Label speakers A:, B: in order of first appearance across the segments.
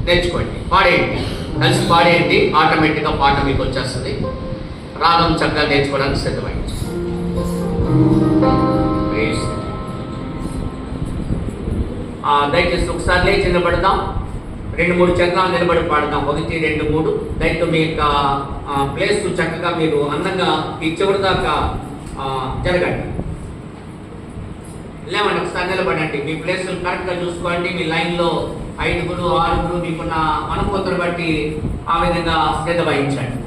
A: నేర్చుకోండి, పాడేయండి, కలిసి పాడేయండి. ఆటోమేటిక్గా పాట మీకు వచ్చేస్తుంది. రాగం చక్కగా నేర్చుకోవడానికి సిద్ధమైంది. దయచేసి ఒకసారి లేచి నిలబడదాం. 2-3 చక్రాలు నిలబడి పాడదాం. 1, 2, 3. దయతో మీ యొక్క ప్లేస్ చక్కగా మీరు అందంగా ఈ చివరి దాకా జరగండి. లేవండి, ఒకసారి నిలబడండి. మీ ప్లేస్ కరెక్ట్గా చూసుకోండి. మీ లైన్లో 5, 6 మీకున్న అనుభూతులు బట్టి ఆ విధంగా శ్రద్ధ వహించండి.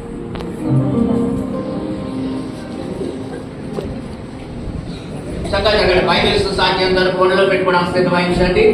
A: చక్కగా జరగండి. బైబిల్స్ సాధ్యం ధర ఫోన్లో పెట్టుకోవడానికి శ్రద్ధ వహించండి.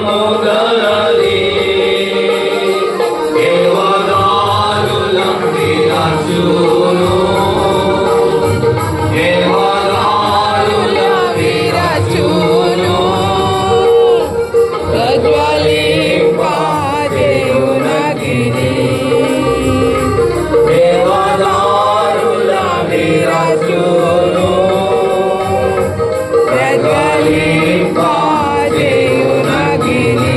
B: Moga